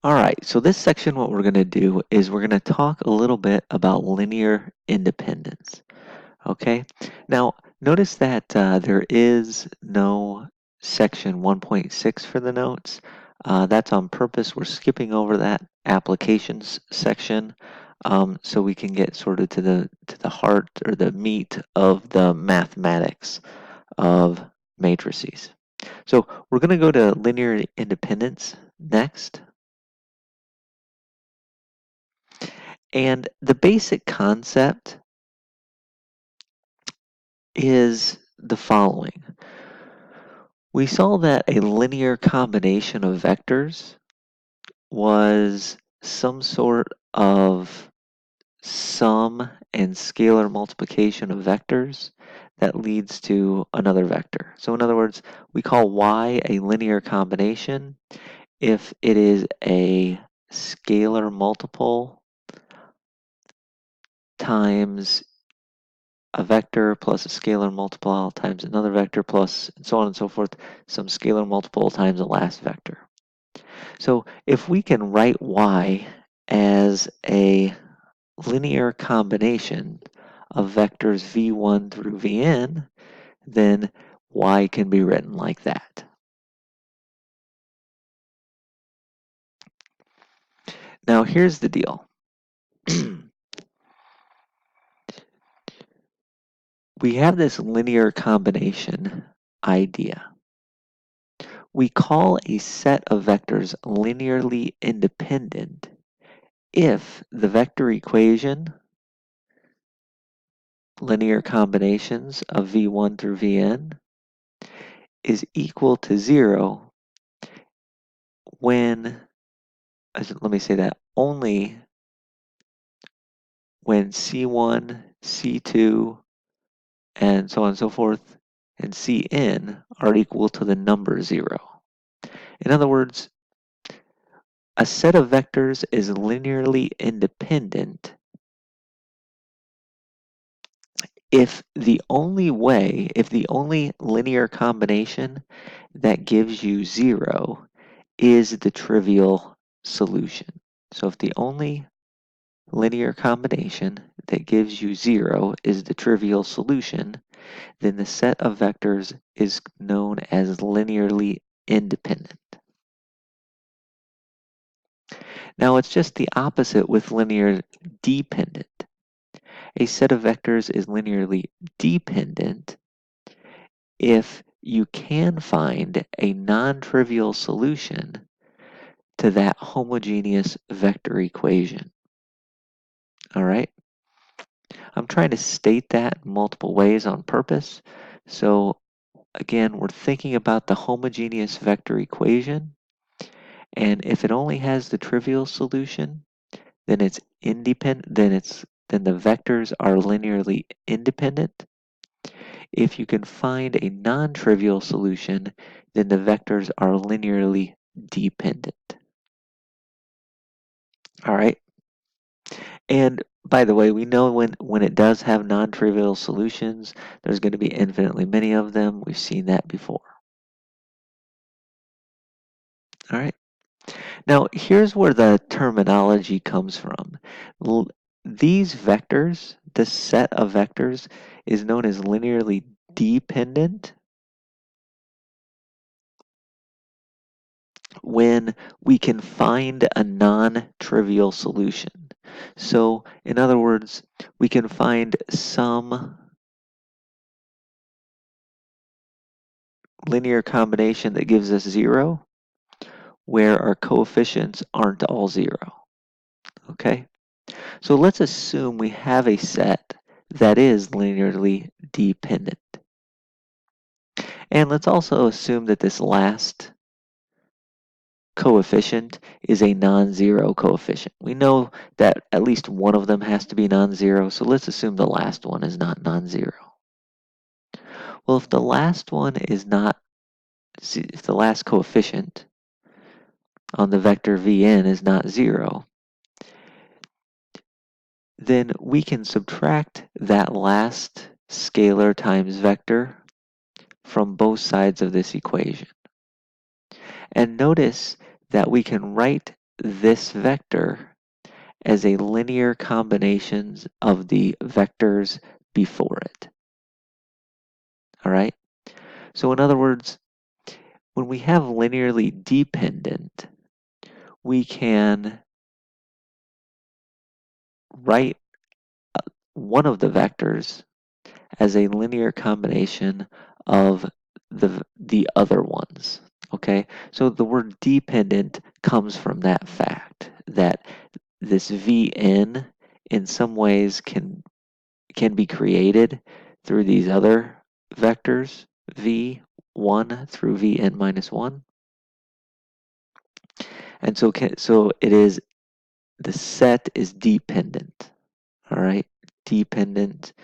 All right, so this section, what we're going to do is we're going to talk a little bit about linear independence. Okay, now notice that there is no section 1.6 for the notes. That's on purpose. We're skipping over that applications section so we can get sort of to the heart or the meat of the mathematics of matrices. So we're going to go to linear independence next. And the basic concept is the following. We saw that a linear combination of vectors was some sort of sum and scalar multiplication of vectors that leads to another vector. So in other words, we call y a linear combination if it is a scalar multiple times a vector plus a scalar multiple times another vector plus and so on and so forth, some scalar multiple times the last vector. So if we can write y as a linear combination of vectors v1 through vn, then y can be written like that. Now here's the deal. We have this linear combination idea. We call a set of vectors linearly independent if the vector equation, linear combinations of v1 through vn, is equal to 0 when, let me say that, only when c1, c2, and so on and so forth, and cn are equal to the number 0. In other words, a set of vectors is linearly independent if the only linear combination that gives you 0 is the trivial solution. So if the only linear combination that gives you 0 is the trivial solution, then the set of vectors is known as linearly independent. Now it's just the opposite with linear dependent. A set of vectors is linearly dependent if you can find a non-trivial solution to that homogeneous vector equation. All right? I'm trying to state that multiple ways on purpose. So again, we're thinking about the homogeneous vector equation, and if it only has the trivial solution, then it's independent, then the vectors are linearly independent. If you can find a non-trivial solution, then the vectors are linearly dependent. All right. And by the way, we know when it does have non-trivial solutions, there's going to be infinitely many of them. We've seen that before. All right. Now, here's where the terminology comes from. These vectors, this set of vectors, is known as linearly dependent when we can find a non-trivial solution. So, in other words, we can find some linear combination that gives us 0 where our coefficients aren't all 0. Okay? So let's assume we have a set that is linearly dependent. And let's also assume that this last coefficient is a non-zero coefficient. We know that at least one of them has to be non-zero, so let's assume the last one is not non-zero. Well, if the last one is not, if the last coefficient on the vector Vn is not 0, then we can subtract that last scalar times vector from both sides of this equation. And notice that we can write this vector as a linear combination of the vectors before it. All right? So in other words, when we have linearly dependent, we can write one of the vectors as a linear combination of the other ones. Okay, so the word dependent comes from that fact that this Vn in some ways can be created through these other vectors, V1 through Vn minus 1. And so it is, the set is dependent. All right, dependent.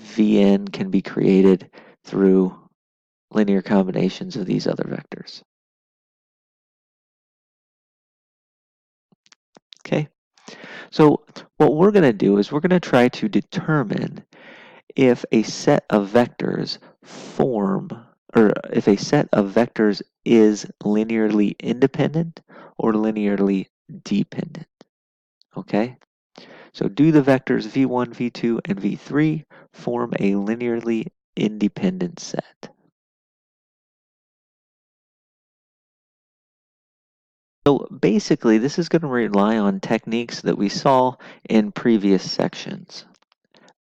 Vn can be created through linear combinations of these other vectors. Okay, so what we're going to do is we're going to try to determine if a set of vectors form, or if a set of vectors is linearly independent or linearly dependent. Okay, so do the vectors v1, v2, and v3 form a linearly independent set? So basically, this is going to rely on techniques that we saw in previous sections.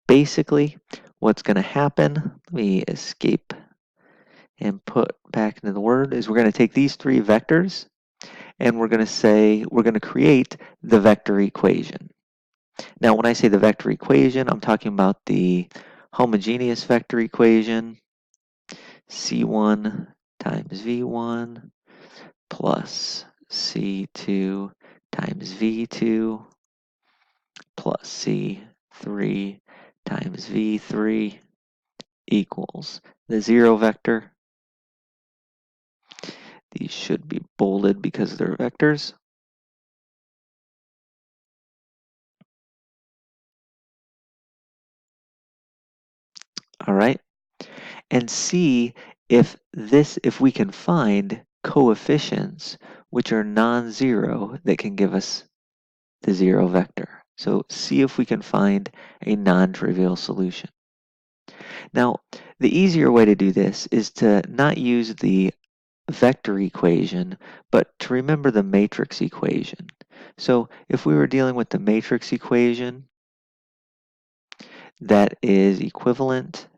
Basically, what's going to happen, let me escape and put back into the Word, is we're going to take these three vectors and we're going to say, we're going to create the vector equation. Now, when I say the vector equation, I'm talking about the homogeneous vector equation, C1 times V1 plus C2 times V2 plus C3 times V3 equals the zero vector. These should be bolded because they're vectors. All right. And see if we can find coefficients which are non-zero that can give us the zero vector. So see if we can find a non-trivial solution. Now, the easier way to do this is to not use the vector equation, but to remember the matrix equation. So if we were dealing with the matrix equation that is equivalent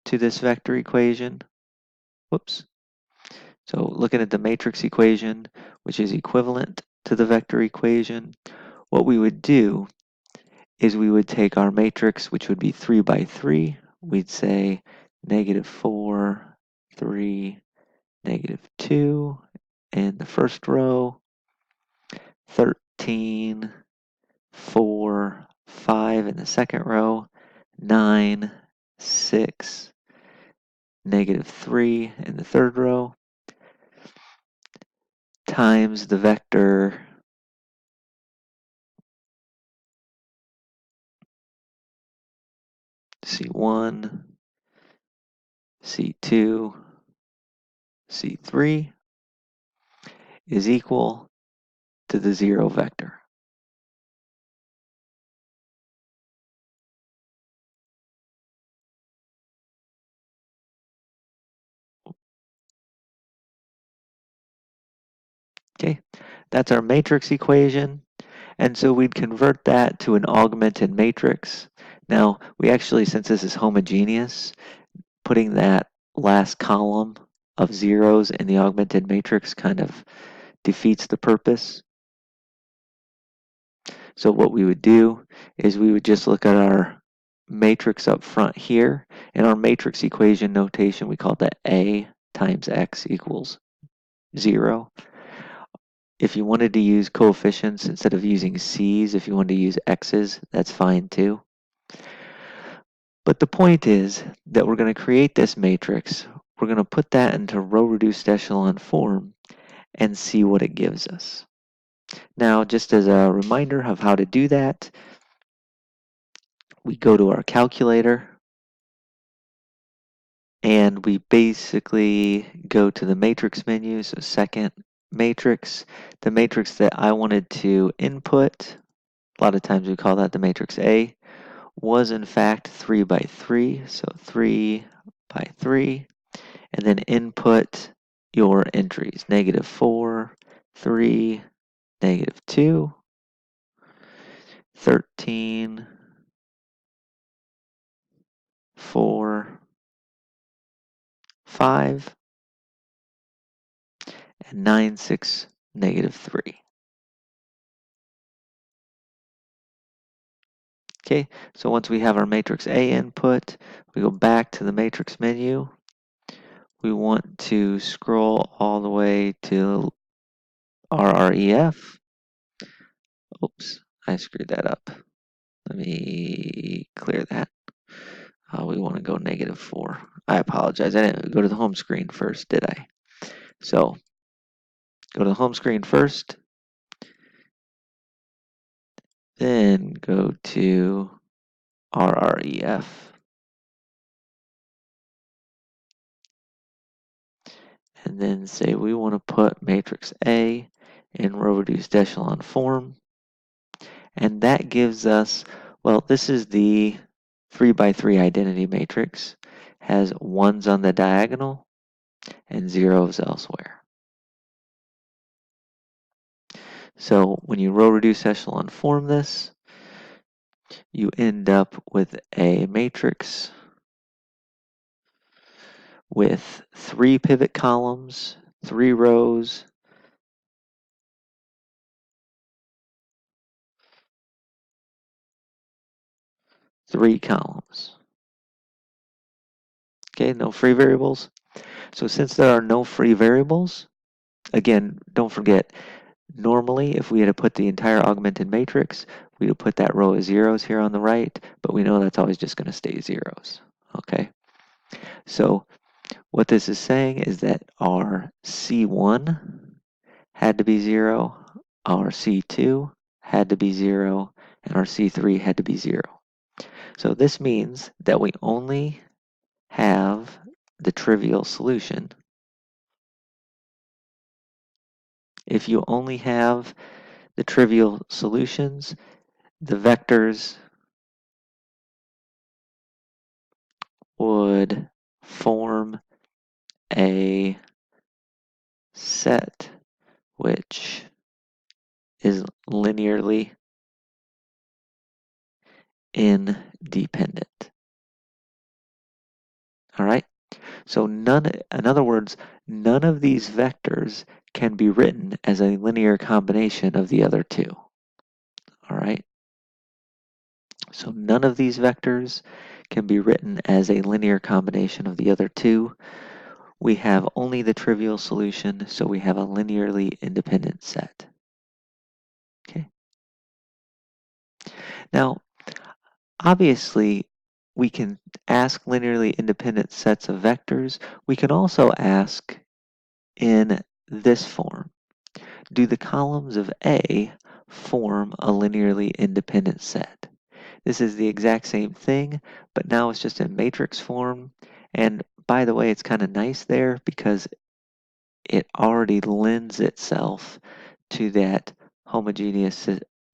to this vector equation, whoops. So looking at the matrix equation, which is equivalent to the vector equation, what we would do is we would take our matrix, which would be 3 by 3. We'd say -4, 3, -2 in the first row, 13, 4, 5 in the second row, 9, 6, -3 in the third row, times the vector C1, C2, C3 is equal to the zero vector. Okay, that's our matrix equation. And so we'd convert that to an augmented matrix. Now, we actually, since this is homogeneous, putting that last column of zeros in the augmented matrix kind of defeats the purpose. So what we would do is we would just look at our matrix up front here. In our matrix equation notation, we call that A times X equals 0. If you wanted to use coefficients instead of using C's, if you wanted to use X's, that's fine too. But the point is that we're going to create this matrix. We're going to put that into row-reduced echelon form and see what it gives us. Now, just as a reminder of how to do that, we go to our calculator and we basically go to the matrix menu, so second matrix, the matrix that I wanted to input, a lot of times we call that the matrix A, was in fact 3 by 3, so 3 by 3, and then input your entries, -4, 3, -2, 13, 4, 5, and 9, 6, -3. Okay, so once we have our matrix A input, we go back to the matrix menu. We want to scroll all the way to RREF. Oops, I screwed that up. Let me clear that. We want to go -4. I apologize. I didn't go to the home screen first, did I? So go to the home screen first, then go to RREF, and then say we want to put matrix A in row reduced echelon form. And that gives us, well, this is the 3 by 3 identity matrix, has ones on the diagonal and zeros elsewhere. So when you row reduce echelon form this, you end up with a matrix with 3 pivot columns, 3 rows, 3 columns. Okay, no free variables. So since there are no free variables, again, don't forget, normally if we had to put the entire augmented matrix, we would put that row of zeros here on the right, but we know that's always just going to stay zeros. Okay, so what this is saying is that our C1 had to be 0, our C2 had to be 0, and our C3 had to be 0. So this means that we only have the trivial solution. If you only have the trivial solutions, the vectors would form a set which is linearly independent. All right? So none, in other words, none of these vectors can be written as a linear combination of the other two. All right? So none of these vectors can be written as a linear combination of the other two. We have only the trivial solution, so we have a linearly independent set. Okay. Now, obviously, we can ask linearly independent sets of vectors. We can also ask in this form, do the columns of A form a linearly independent set? This is the exact same thing, but now it's just in matrix form. And by the way, it's kind of nice there because it already lends itself to that homogeneous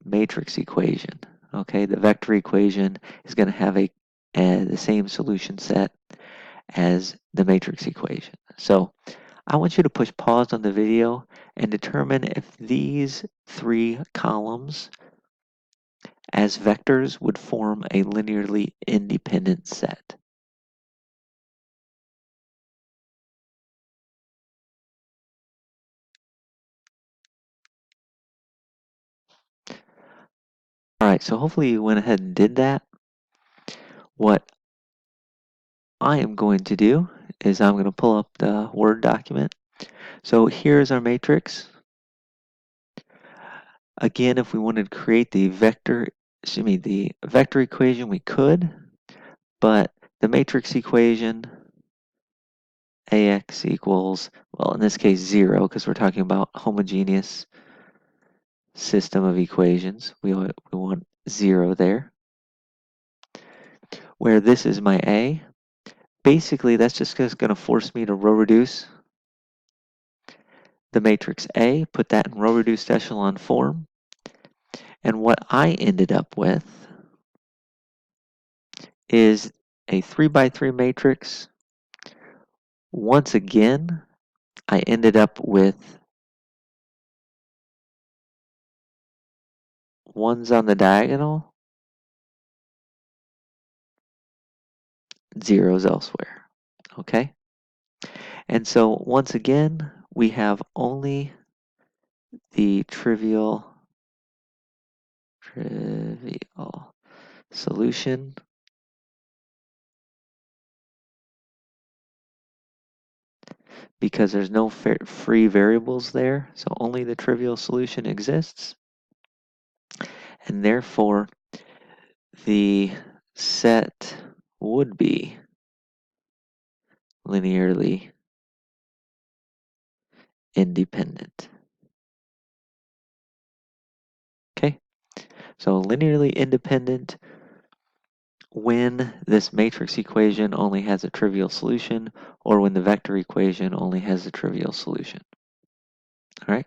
matrix equation. Okay, the vector equation is going to have the same solution set as the matrix equation. So I want you to push pause on the video and determine if these 3 columns as vectors would form a linearly independent set. All right, so hopefully you went ahead and did that. What I am going to do is I'm going to pull up the Word document. So here's our matrix. Again, if we wanted to create the vector equation, we could, but the matrix equation, AX equals, well, in this case, 0, because we're talking about homogeneous system of equations. We want 0 there. Where this is my A, basically that's just going to force me to row reduce the matrix A, put that in row-reduced echelon form, and what I ended up with is a 3 by 3 matrix. Once again, I ended up with ones on the diagonal, zeros elsewhere. Okay? And so once again, we have only the trivial solution because there's no free variables there, so only the trivial solution exists, and therefore the set would be linearly independent. Okay, so linearly independent when this matrix equation only has a trivial solution, or when the vector equation only has a trivial solution. All right.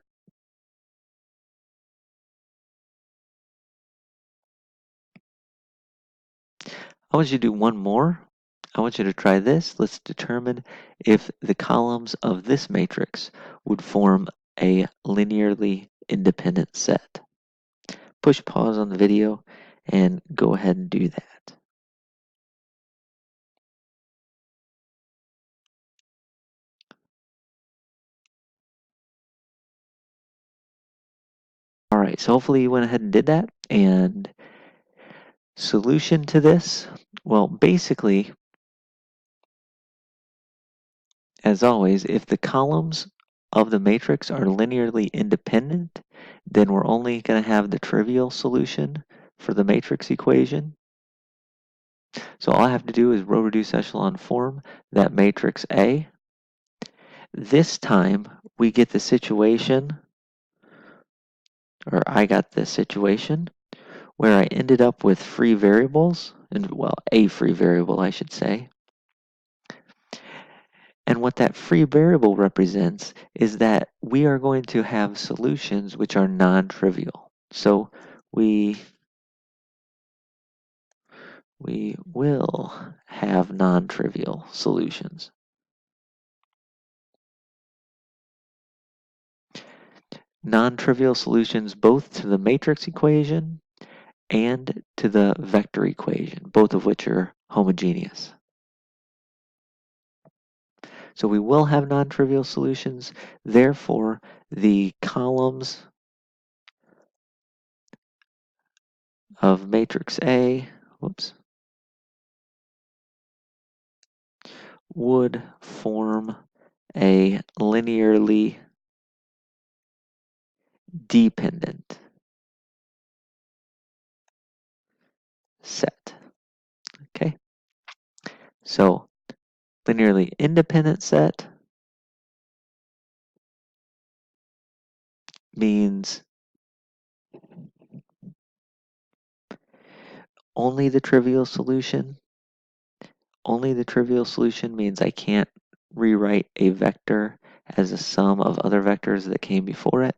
I want you to do one more. I want you to try this. Let's determine if the columns of this matrix would form a linearly independent set. Push pause on the video and go ahead and do that. All right, so hopefully you went ahead and did that. And solution to this, well, basically, as always, if the columns of the matrix are linearly independent, then we're only going to have the trivial solution for the matrix equation. So all I have to do is row reduce echelon form that matrix A. This time we get the situation, or I got the situation, where I ended up with free variables, and well, a free variable, I should say. And what that free variable represents is that we are going to have solutions which are non-trivial. So we will have non-trivial solutions. Non-trivial solutions both to the matrix equation and to the vector equation, both of which are homogeneous. So we will have non-trivial solutions, therefore the columns of matrix A, would form a linearly dependent set. Okay, so linearly independent set means only the trivial solution. Only the trivial solution means I can't rewrite a vector as a sum of other vectors that came before it.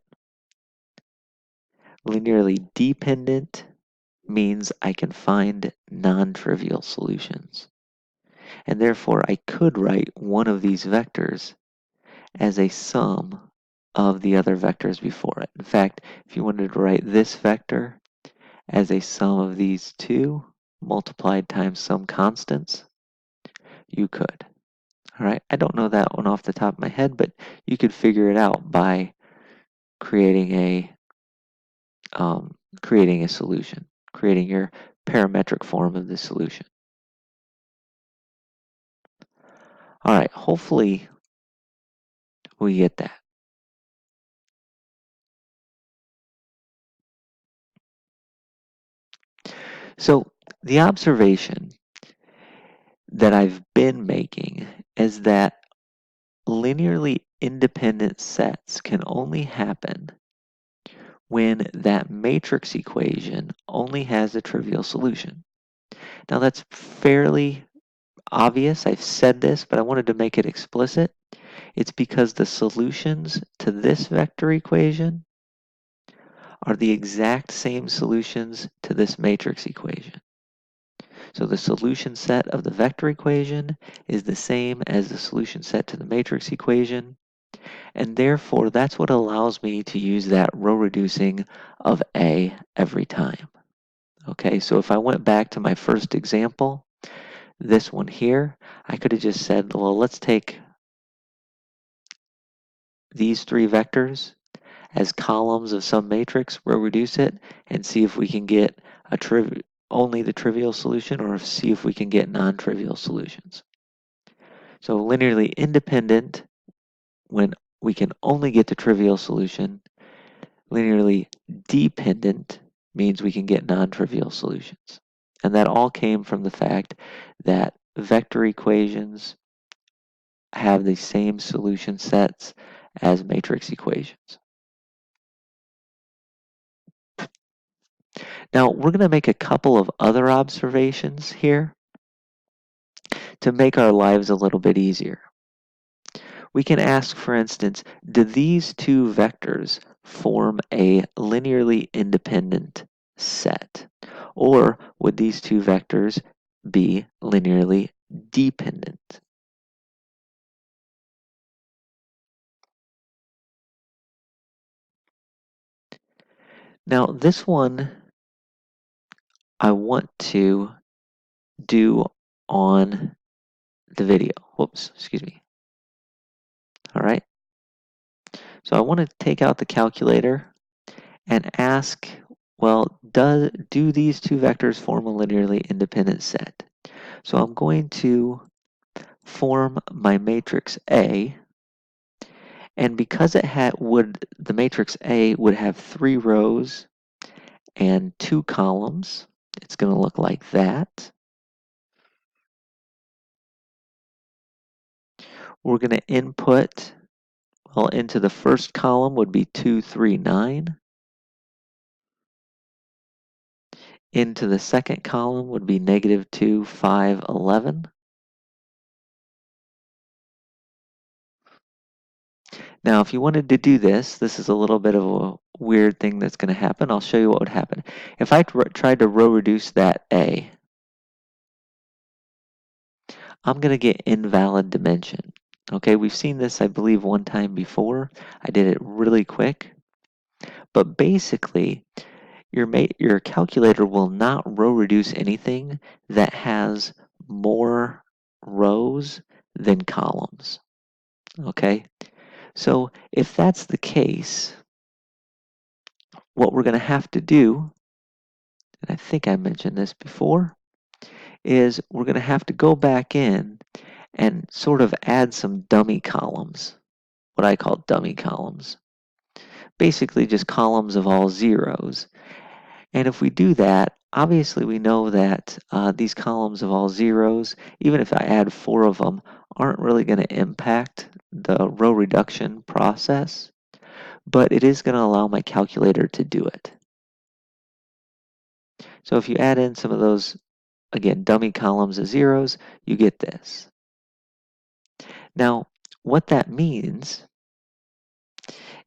Linearly dependent means I can find non-trivial solutions. And therefore, I could write one of these vectors as a sum of the other vectors before it. In fact, if you wanted to write this vector as a sum of these two multiplied times some constants, you could. All right, I don't know that one off the top of my head, but you could figure it out by creating a solution, creating your parametric form of the solution. All right, hopefully we get that. So the observation that I've been making is that linearly independent sets can only happen when that matrix equation only has a trivial solution. Now that's fairly obvious. I've said this, but I wanted to make it explicit. It's because the solutions to this vector equation are the exact same solutions to this matrix equation. So the solution set of the vector equation is the same as the solution set to the matrix equation, and therefore that's what allows me to use that row reducing of A every time. Okay, so if I went back to my first example, this one here, I could have just said, well, let's take these three vectors as columns of some matrix, row reduce it, and see if we can get only the trivial solution or see if we can get non-trivial solutions. So linearly independent, when we can only get the trivial solution, linearly dependent means we can get non-trivial solutions. And that all came from the fact that vector equations have the same solution sets as matrix equations. Now, we're going to make a couple of other observations here to make our lives a little bit easier. We can ask, for instance, do these two vectors form a linearly independent set? Or would these two vectors be linearly dependent? Now, this one I want to do on the video. Whoops, excuse me. All right. So I want to take out the calculator and ask, well, do these two vectors form a linearly independent set? So I'm going to form my matrix A, and because the matrix A would have 3 rows and 2 columns, it's going to look like that. We're going to input, well, into the first column would be 2, 3, 9. Into the second column would be -2, 5, 11. Now, if you wanted to do this, this is a little bit of a weird thing that's going to happen. I'll show you what would happen. If I tried to row reduce that A, I'm going to get invalid dimension. Okay, we've seen this, I believe, one time before. I did it really quick. But basically, your calculator will not row reduce anything that has more rows than columns. Okay, so if that's the case, what we're going to have to do, and I think I mentioned this before, is we're going to have to go back in and sort of add some dummy columns, what I call dummy columns. Basically just columns of all zeros. And if we do that, obviously we know that these columns of all zeros, even if I add 4 of them, aren't really going to impact the row reduction process, but it is going to allow my calculator to do it. So if you add in some of those, again, dummy columns of zeros, you get this. Now, what that means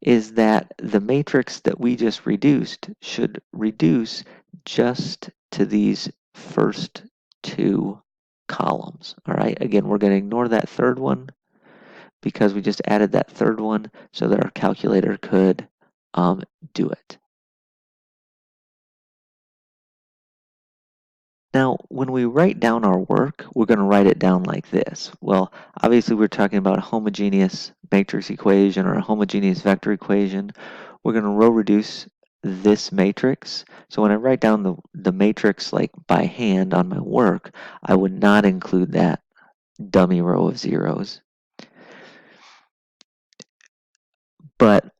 is that the matrix that we just reduced should reduce just to these first 2 columns. All right, again, we're going to ignore that third one because we just added that third one so that our calculator could do it. Now, when we write down our work, we're going to write it down like this. Well, obviously we're talking about a homogeneous matrix equation or a homogeneous vector equation. We're going to row reduce this matrix. So when I write down the matrix like by hand on my work, I would not include that dummy row of zeros. But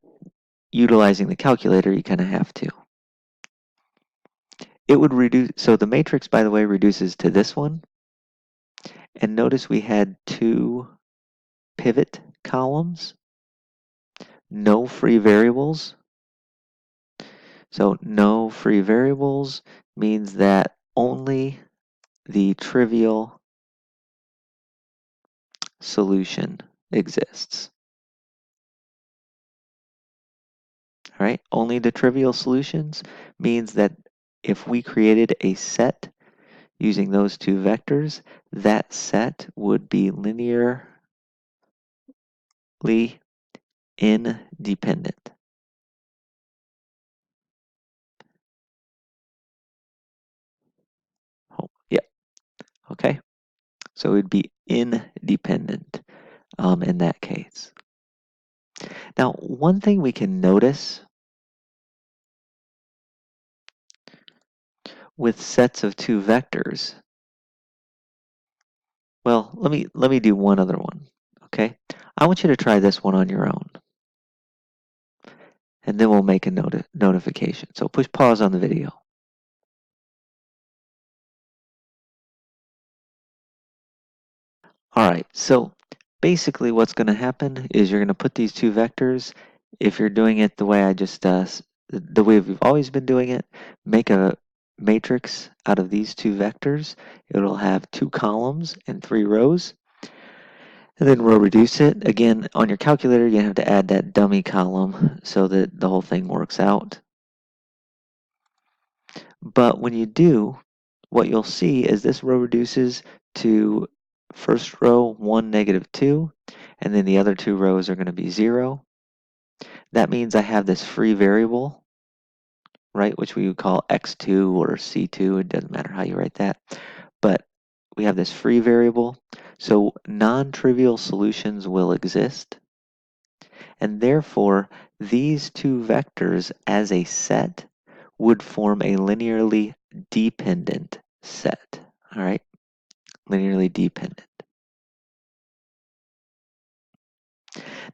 utilizing the calculator, you kind of have to. It would reduce, so the matrix, by the way, reduces to this one. And notice we had 2 pivot columns, no free variables. So no free variables means that only the trivial solution exists. right? Only the trivial solutions means that if we created a set using those two vectors, that set would be linearly independent. Oh, yeah, okay. So it would be independent in that case. Now, one thing we can notice with sets of two vectors, well, let me do one other one, okay? I want you to try this one on your own, and then we'll make a notification. So push pause on the video. All right, so basically what's going to happen is you're going to put these two vectors, if you're doing it the way I just, the way we've always been doing it, make a matrix out of these two vectors. It'll have 2 columns and 3 rows. And then row reduce it. Again, on your calculator, you have to add that dummy column so that the whole thing works out. But when you do, what you'll see is this row reduces to first row 1, -2, and then the other 2 rows are going to be 0. That means I have this free variable, right, which we would call x2 or c2. It doesn't matter how you write that. But we have this free variable, so non-trivial solutions will exist. And therefore, these two vectors as a set would form a linearly dependent set. All right, linearly dependent.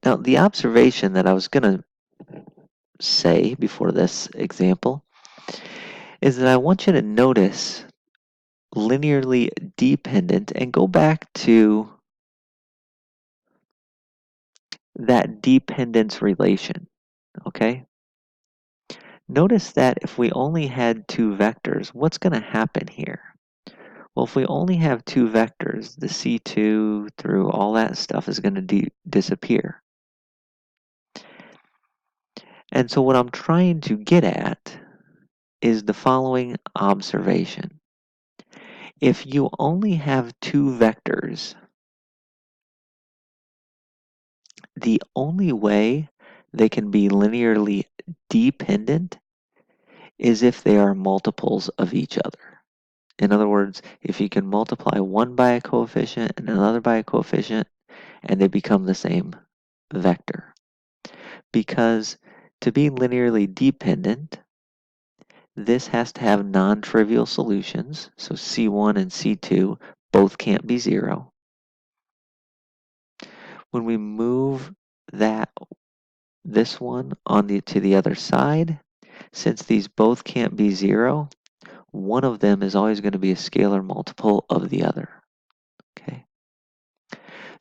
Now, the observation that I was going to say before this example is that I want you to notice linearly dependent and go back to that dependence relation, okay? Notice that if we only had two vectors, what's going to happen here? Well, if we only have two vectors, the C2 through all that stuff is going to disappear. And so what I'm trying to get at is the following observation. If you only have two vectors, the only way they can be linearly dependent is if they are multiples of each other. In other words, if you can multiply one by a coefficient and another by a coefficient, and they become the same vector. Because to be linearly dependent, this has to have non-trivial solutions. So C1 and C2 both can't be 0. When we move this one to the other side, since these both can't be 0, one of them is always going to be a scalar multiple of the other. Okay.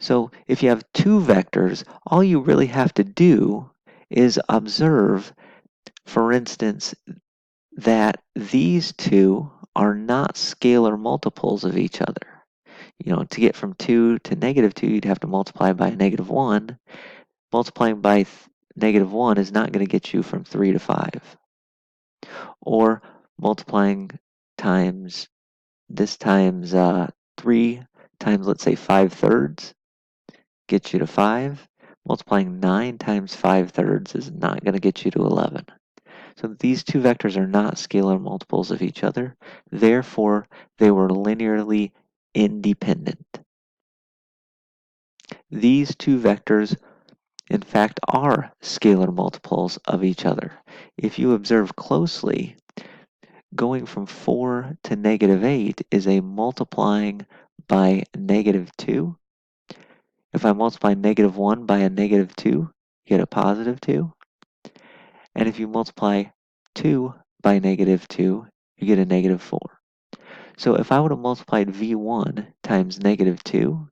So if you have two vectors, all you really have to do is observe, for instance, that these two are not scalar multiples of each other. You know, to get from 2 to -2, you'd have to multiply by a -1. Multiplying by -1 is not going to get you from 3 to 5. Or multiplying times this times 3 times, let's say, 5/3 gets you to 5. Multiplying 9 times 5/3 is not going to get you to 11. So these two vectors are not scalar multiples of each other. Therefore, they were linearly independent. These two vectors, in fact, are scalar multiples of each other. If you observe closely, going from 4 to -8 is a multiplying by -2. If I multiply -1 by a -2, you get a +2. And if you multiply 2 by -2, you get a -4. So if I would have multiplied V1 times -2,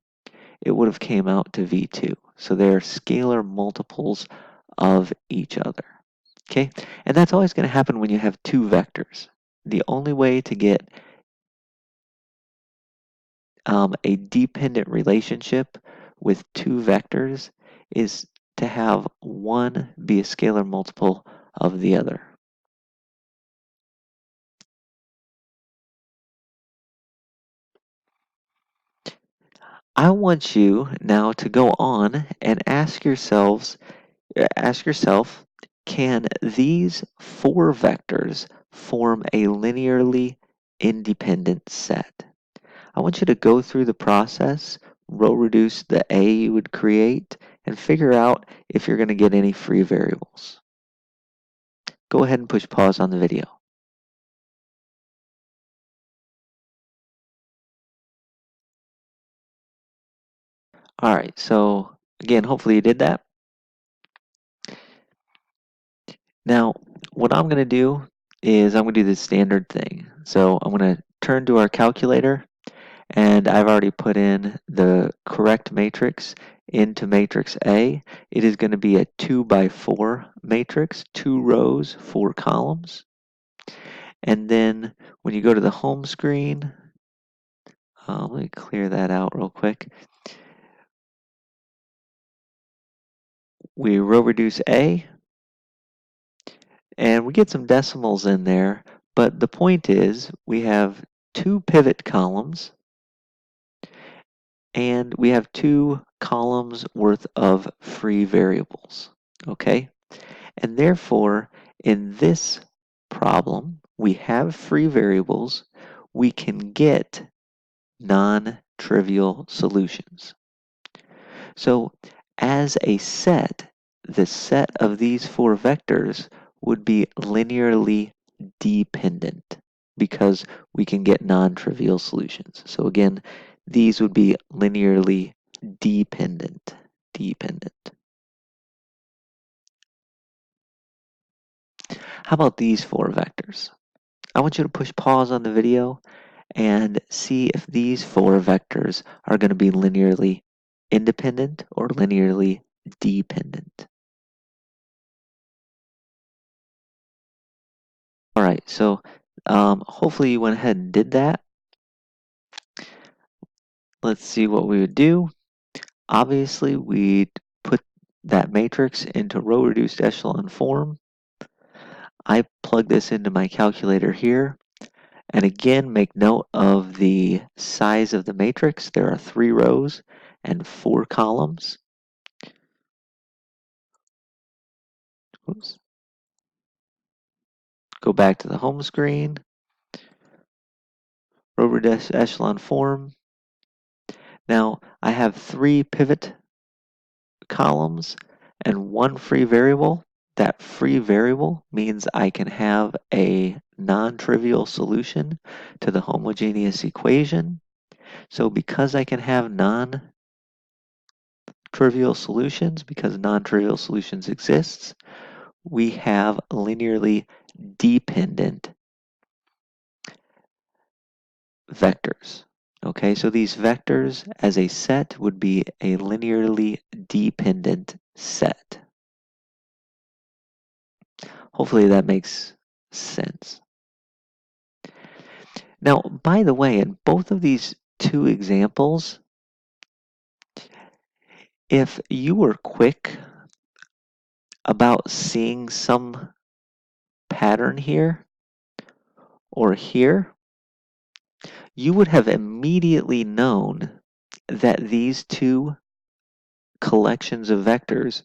it would have came out to V2. So they're scalar multiples of each other. Okay, and that's always going to happen when you have two vectors. The only way to get a dependent relationship with two vectors is to have one be a scalar multiple of the other. I want you now to go on and ask yourself, can these four vectors form a linearly independent set? I want you to go through the process, row reduce the A you would create, and figure out if you're going to get any free variables. Go ahead and push pause on the video. All right, so again, hopefully you did that. Now, what I'm going to do is I'm going to do the standard thing. So I'm going to turn to our calculator, and I've already put in the correct matrix into matrix A. It is going to be a 2 by 4 matrix, 2 rows, 4 columns. And then when you go to the home screen, let me clear that out real quick. We row reduce A, and we get some decimals in there, but the point is we have 2 pivot columns, and we have 2 columns worth of free variables, okay? And therefore, in this problem, we have free variables. We can get non-trivial solutions. So as a set, the set of these four vectors would be linearly dependent because we can get non-trivial solutions. So again, these would be linearly dependent. How about these four vectors? I want you to push pause on the video and see if these four vectors are going to be linearly independent or linearly dependent. All right, so hopefully you went ahead and did that. Let's see what we would do. Obviously, we'd put that matrix into row reduced echelon form. I plug this into my calculator here. And again, make note of the size of the matrix. There are 3 rows and 4 columns. Oops. Go back to the home screen. Row reduced echelon form. Now, I have 3 pivot columns and 1 free variable. That free variable means I can have a non-trivial solution to the homogeneous equation. So because I can have non-trivial solutions, because non-trivial solutions exists, we have linearly dependent vectors. Okay, so these vectors as a set would be a linearly dependent set. Hopefully that makes sense. Now, by the way, in both of these two examples, if you were quick about seeing some pattern here or here, you would have immediately known that these two collections of vectors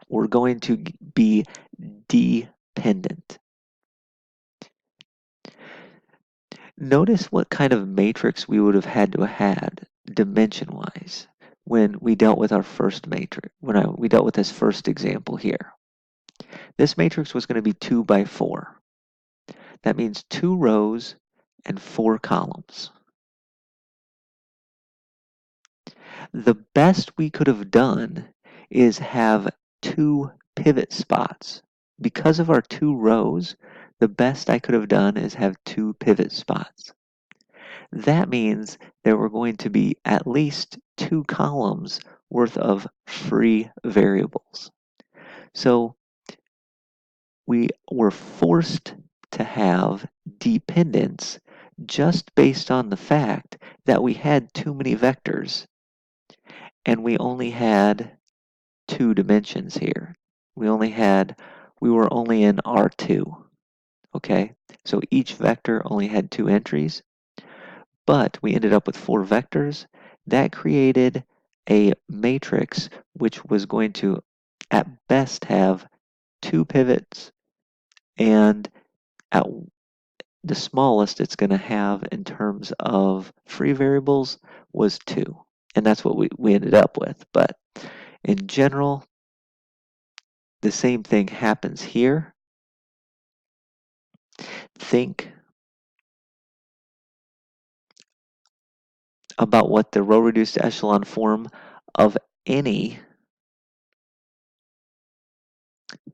were going to be dependent. Notice what kind of matrix we would have had to have had dimension-wise when we dealt with our first matrix, we dealt with this first example here. This matrix was going to be 2 by 4. That means 2 rows and 4 columns. The best we could have done is have 2 pivot spots. Because of our 2 rows, the best I could have done is have 2 pivot spots. That means there were going to be at least 2 columns worth of free variables. So we were forced to have dependence just based on the fact that we had too many vectors and we only had 2 dimensions here. We only had we were only in R2, okay? So each vector only had 2 entries, but we ended up with 4 vectors. That created a matrix which was going to, at best, have 2 pivots, and at the smallest it's going to have in terms of free variables was 2. And that's what we ended up with. But in general, the same thing happens here. Think about what the row reduced echelon form of any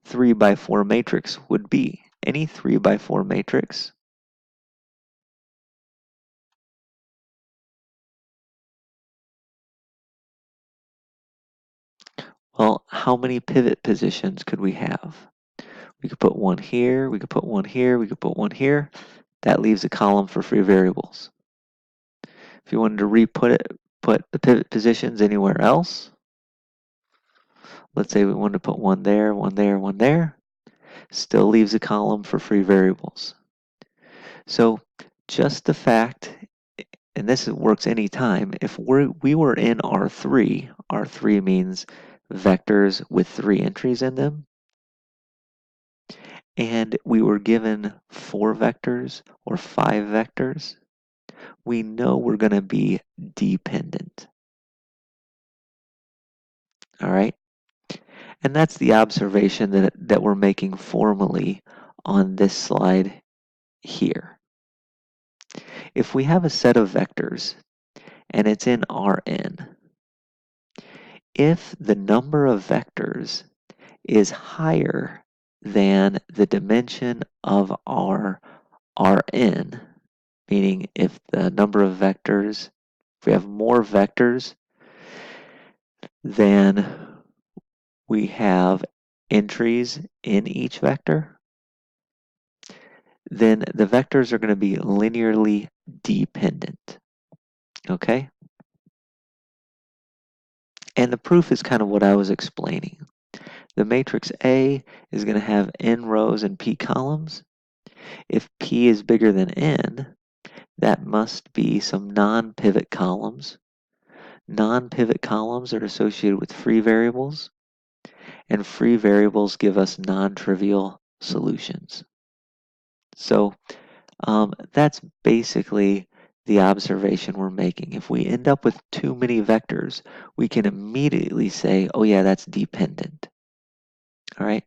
3 by 4 matrix would be. Any 3 by 4 matrix well, how many pivot positions could we have? We could put one here, we could put one here, we could put one here. That leaves a column for free variables. If you wanted to put the pivot positions anywhere else, let's say we wanted to put one there, one there, one there, still leaves a column for free variables. So just the fact, and this works anytime, if we were in R3, R3 means vectors with 3 entries in them, and we were given 4 vectors or 5 vectors, we know we're going to be dependent. All right? And that's the observation that we're making formally on this slide here. If we have a set of vectors and it's in Rn, if the number of vectors is higher than the dimension of our Rn, meaning if the number of vectors, if we have more vectors than we have entries in each vector, then the vectors are going to be linearly dependent. Okay? And the proof is kind of what I was explaining. The matrix A is going to have n rows and p columns. If p is bigger than n, that must be some non-pivot columns. Non-pivot columns are associated with free variables, and free variables give us non-trivial solutions. So that's basically the observation we're making. If we end up with too many vectors, we can immediately say, oh yeah, that's dependent. All right?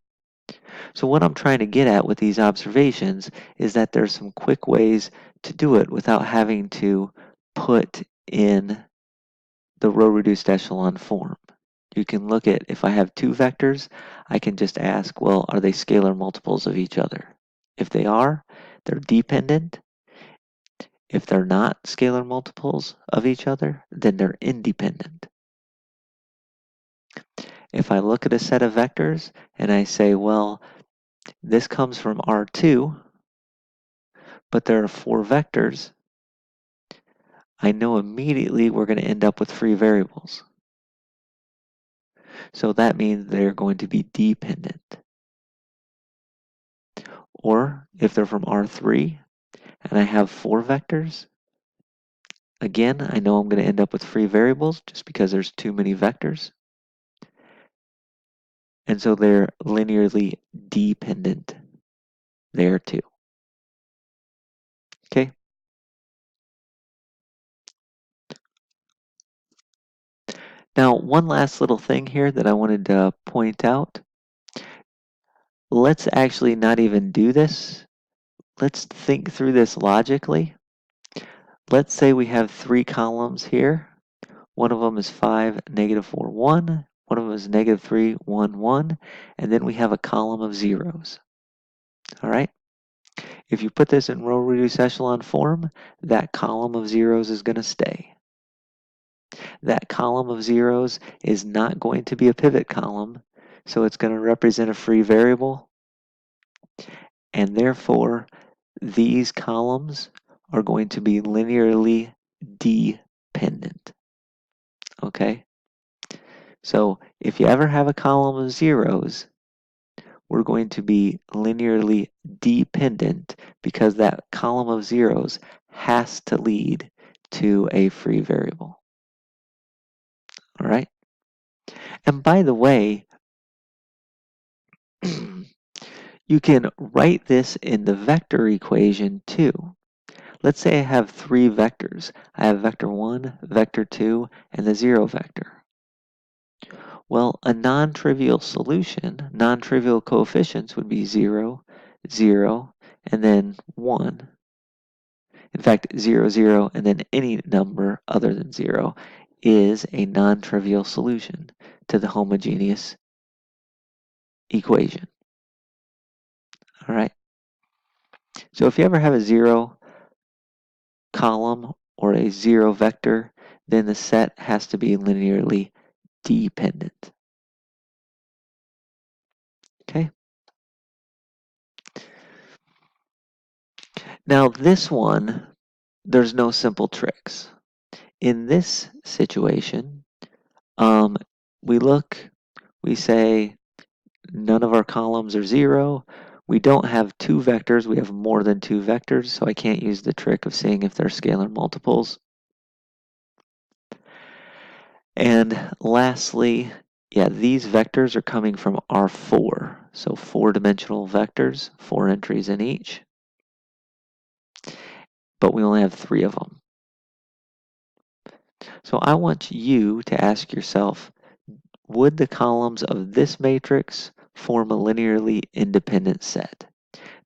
So what I'm trying to get at with these observations is that there's some quick ways to do it without having to put in the row reduced echelon form. You can look at, if I have 2 vectors, I can just ask, well, are they scalar multiples of each other? If they are, they're dependent. If they're not scalar multiples of each other, then they're independent. If I look at a set of vectors and I say, well, this comes from R2, but there are 4 vectors, I know immediately we're going to end up with free variables. So that means they're going to be dependent. Or if they're from R3 and I have 4 vectors, again, I know I'm going to end up with free variables just because there's too many vectors. And so they're linearly dependent there too. Okay? Now, one last little thing here that I wanted to point out. Let's actually not even do this. Let's think through this logically. Let's say we have 3 columns here. One of them is 5, -4, 1. One of them is -3, 1, 1. And then we have a column of zeros. All right? If you put this in row reduced echelon form, that column of zeros is going to stay. That column of zeros is not going to be a pivot column, so it's going to represent a free variable. And therefore, these columns are going to be linearly dependent. Okay? So if you ever have a column of zeros, we're going to be linearly dependent because that column of zeros has to lead to a free variable. All right? And by the way, you can write this in the vector equation too. Let's say I have three vectors. I have vector 1, vector 2, and the 0 vector. Well, a non-trivial solution, non-trivial coefficients would be 0, 0, and then 1. In fact, 0, 0, and then any number other than 0 is a non-trivial solution to the homogeneous equation. All right? So if you ever have a 0 column or a 0 vector, then the set has to be linearly dependent. Okay? Now this one, there's no simple tricks. In this situation, we look, we say none of our columns are 0. We don't have two vectors, we have more than two vectors, so I can't use the trick of seeing if they're scalar multiples. And lastly, yeah, these vectors are coming from R4, so four-dimensional vectors, 4 entries in each, but we only have 3 of them. So I want you to ask yourself, would the columns of this matrix form a linearly independent set?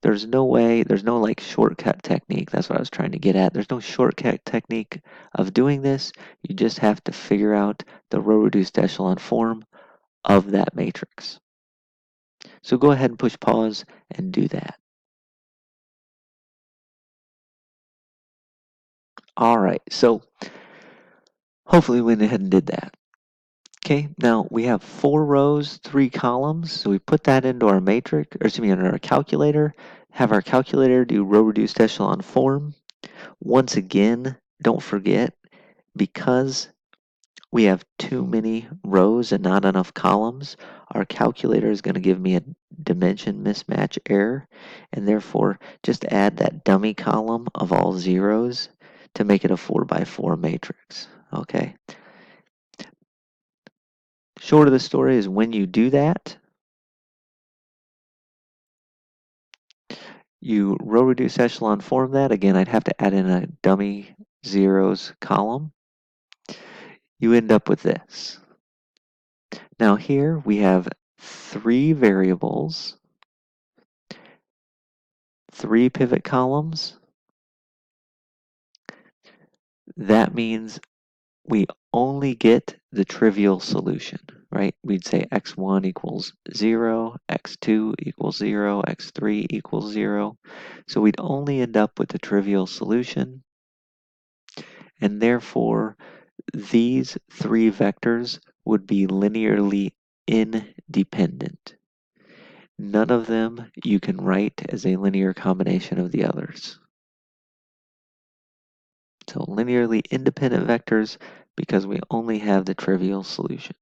There's no way, there's no like shortcut technique. That's what I was trying to get at. There's no shortcut technique of doing this. You just have to figure out the row reduced echelon form of that matrix. So go ahead and push pause and do that. All right, so hopefully we went ahead and did that. Okay, now we have 4 rows, 3 columns, so we put that into our matrix, or excuse me, into our calculator, have our calculator do row reduced echelon form. Once again, don't forget, because we have too many rows and not enough columns, our calculator is going to give me a dimension mismatch error, and therefore just add that dummy column of all zeros to make it a 4x4 matrix. Okay. Short of the story is when you do that, you row reduce echelon form that. Again, I'd have to add in a dummy zeros column. You end up with this. Now here we have 3 variables, 3 pivot columns. That means we only get the trivial solution, right? We'd say x1 equals 0, x2 equals 0, x3 equals 0. So we'd only end up with the trivial solution, and therefore these 3 vectors would be linearly independent. None of them you can write as a linear combination of the others. So linearly independent vectors because we only have the trivial solution.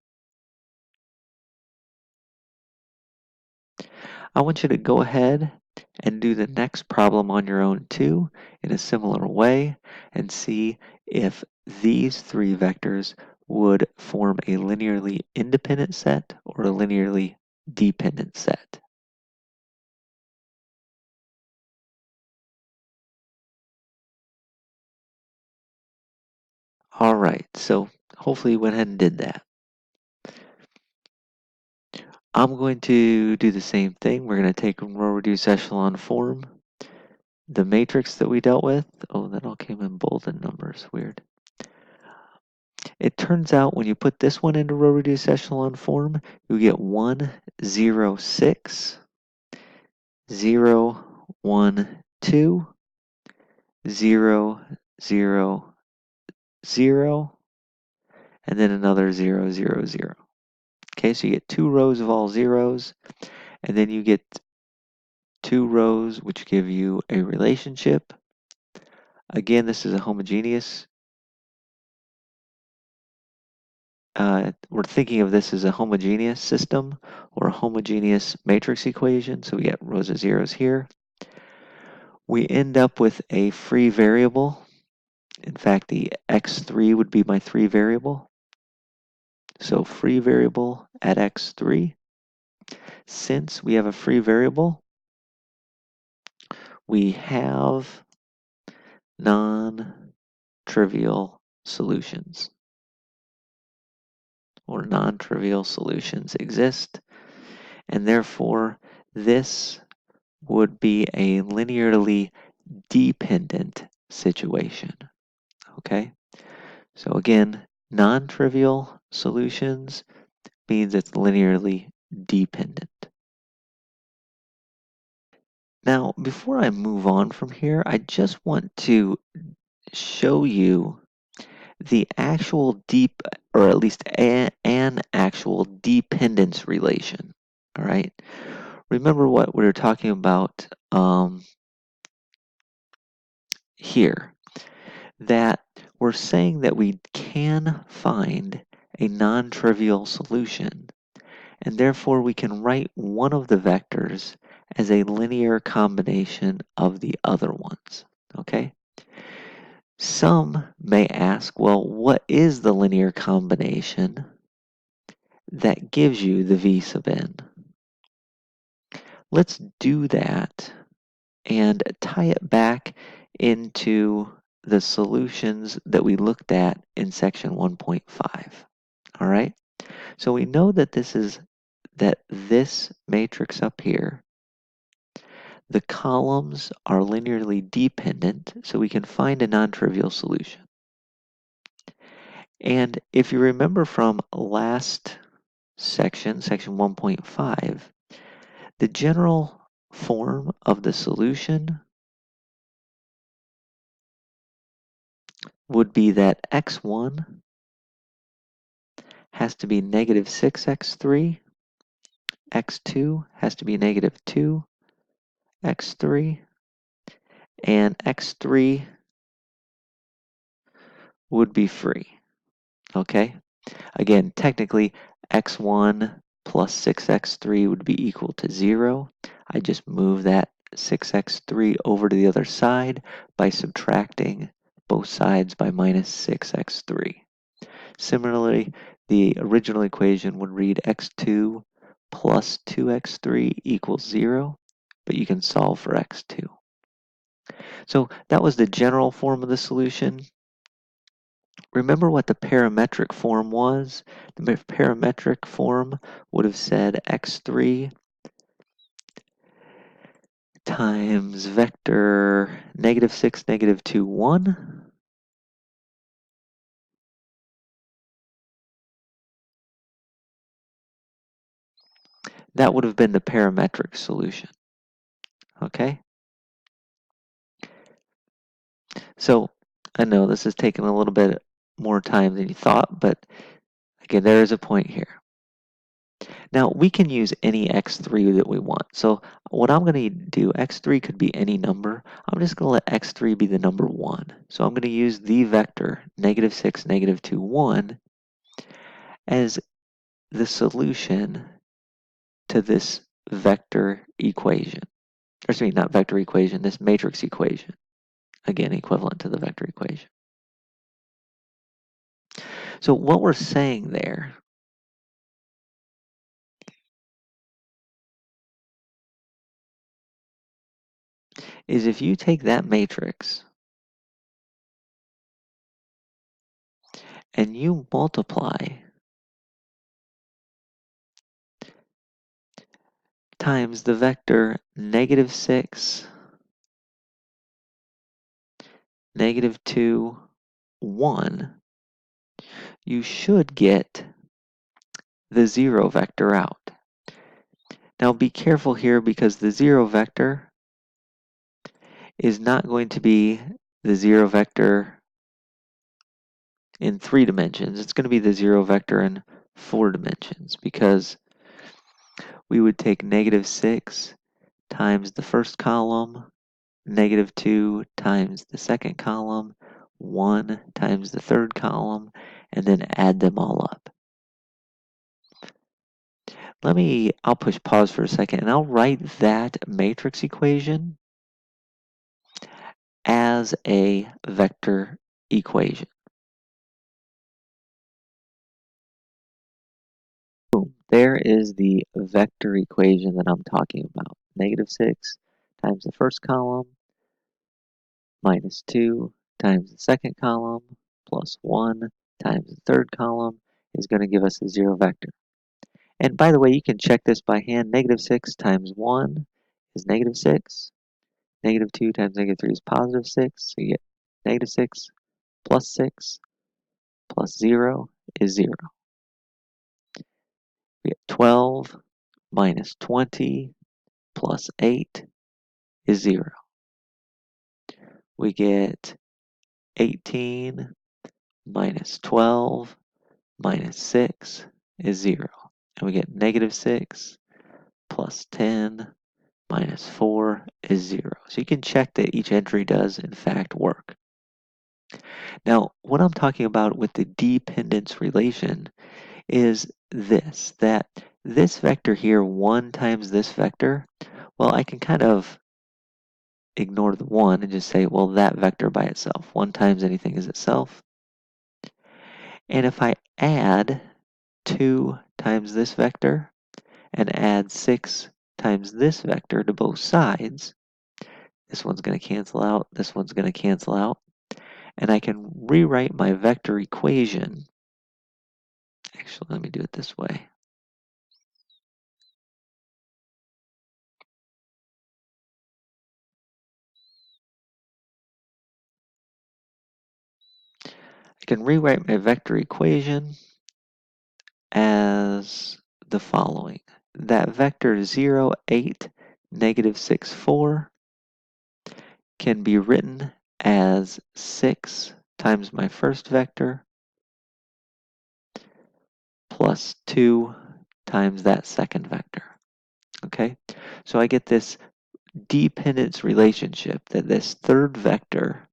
I want you to go ahead and do the next problem on your own too in a similar way and see if these 3 vectors would form a linearly independent set or a linearly dependent set. All right, so hopefully you went ahead and did that. I'm going to do the same thing. We're going to take row reduced echelon form, the matrix that we dealt with. Oh, that all came in bolded numbers. Weird. It turns out when you put this one into row reduced echelon form, you get 1, 0, 6, 0, 1, 2, 0, 0, 0, and then another 0, 0, 0. Okay, so you get 2 rows of all zeros, and then you get 2 rows which give you a relationship. Again, this is a homogeneous we're thinking of this as a homogeneous system or a homogeneous matrix equation. So we get rows of zeros here. We end up with a free variable. In fact, the x3 would be my free variable. So free variable at x3. Since we have a free variable, we have non-trivial solutions, or non-trivial solutions exist, and therefore this would be a linearly dependent situation. Okay, so again, non-trivial solutions means it's linearly dependent. Now, before I move on from here, I just want to show you the actual deep, or at least an actual dependence relation. All right. Remember what we were talking about here, that we're saying that we can find a non-trivial solution, and therefore we can write one of the vectors as a linear combination of the other ones. Okay? Some may ask, well, what is the linear combination that gives you the v sub n? Let's do that and tie it back into the solutions that we looked at in section 1.5. All right, so we know that this matrix up here, the columns are linearly dependent, so we can find a non-trivial solution. And if you remember from last section 1.5, the general form of the solution would be that x1 has to be negative 6x3, x2 has to be negative 2x3, and x3 would be free. Okay? Again, technically, x1 plus 6x3 would be equal to 0. I just move that 6x3 over to the other side by subtracting both sides by minus 6x3. Similarly, the original equation would read x2 plus 2x3 equals 0, but you can solve for x2. So that was the general form of the solution. Remember what the parametric form was? The parametric form would have said x3 times vector negative 6, negative 2, 1. That would have been the parametric solution. Okay? So I know this is taking a little bit more time than you thought, but again, there is a point here. Now we can use any x3 that we want. So what I'm going to do, x3 could be any number. I'm just going to let x3 be the number 1. So I'm going to use the vector negative 6, negative 2, 1 as the solution to this vector equation. Or excuse me, not vector equation, this matrix equation. Again, equivalent to the vector equation. So what we're saying there is if you take that matrix and you multiply times the vector negative 6, negative 2, 1, you should get the 0 vector out. Now be careful here because the 0 vector is not going to be the 0 vector in 3 dimensions. It's going to be the 0 vector in 4 dimensions because we would take negative 6 times the first column, negative 2 times the second column, 1 times the third column, and then add them all up. I'll push pause for a second and I'll write that matrix equation as a vector equation. Boom. There is the vector equation that I'm talking about. -6 times the first column minus 2 times the second column plus 1 times the third column is going to give us a 0 vector. And by the way, you can check this by hand. -6 times 1 is -6. -2 times -3 is +6. So you get -6 plus 6 plus 0 is 0. We get 12 minus 20 plus 8 is 0. We get 18 minus 12 minus 6 is 0. And we get -6 plus 10 minus 4 is 0. So you can check that each entry does in fact work. Now, what I'm talking about with the dependence relation is this, that this vector here, 1 times this vector, well, I can kind of ignore the 1 and just say, well, that vector by itself. 1 times anything is itself. And if I add 2 times this vector and add 6 times this vector to both sides, this one's going to cancel out, this one's going to cancel out, and I can rewrite my vector equation. Actually, let me do it this way. I can rewrite my vector equation as the following. That vector 0, 8, -6, 4 can be written as 6 times my first vector plus 2 times that second vector. Okay, so I get this dependence relationship that this third vector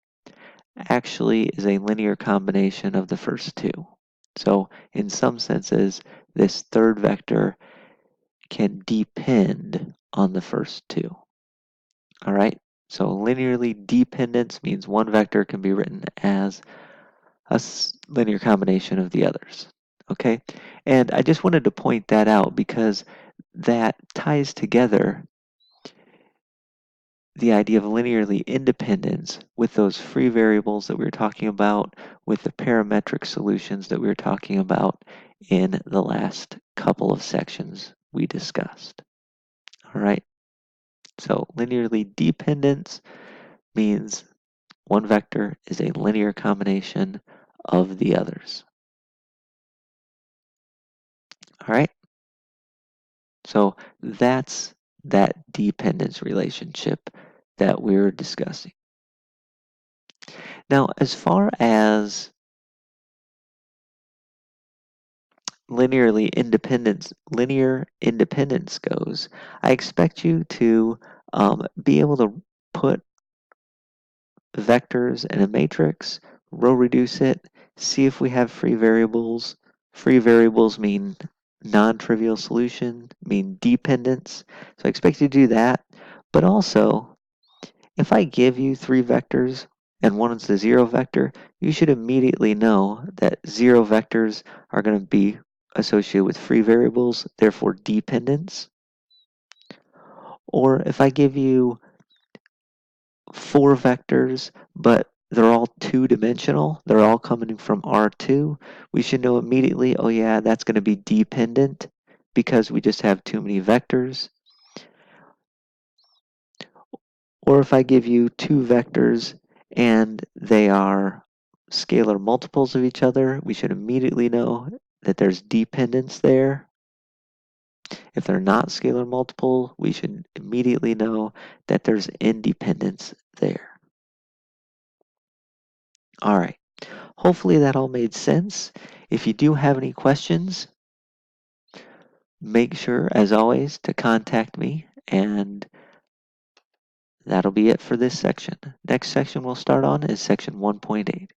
actually is a linear combination of the first two. So in some senses, this third vector can depend on the first two. All right, so linearly dependence means one vector can be written as a linear combination of the others. Okay, and I just wanted to point that out because that ties together the idea of linearly independence with those free variables that we were talking about, with the parametric solutions that we were talking about in the last couple of sections we discussed. All right, so linearly dependence means one vector is a linear combination of the others. All right, so that's that dependence relationship that we're discussing. Now, as far as linear independence goes, I expect you to be able to put vectors in a matrix, row reduce it, see if we have free variables. Free variables mean non-trivial solution, mean dependence. So I expect you to do that. But also, if I give you 3 vectors and one is the 0 vector, you should immediately know that 0 vectors are going to be associated with free variables, therefore dependence. Or if I give you 4 vectors, but they're all two-dimensional, they're all coming from R2, we should know immediately, oh yeah, that's going to be dependent because we just have too many vectors. Or if I give you 2 vectors and they are scalar multiples of each other, we should immediately know that there's dependence there. If they're not scalar multiple, we should immediately know that there's independence there. All right, hopefully that all made sense. If you do have any questions, make sure, as always, to contact me, and that'll be it for this section. Next section we'll start on is section 1.8.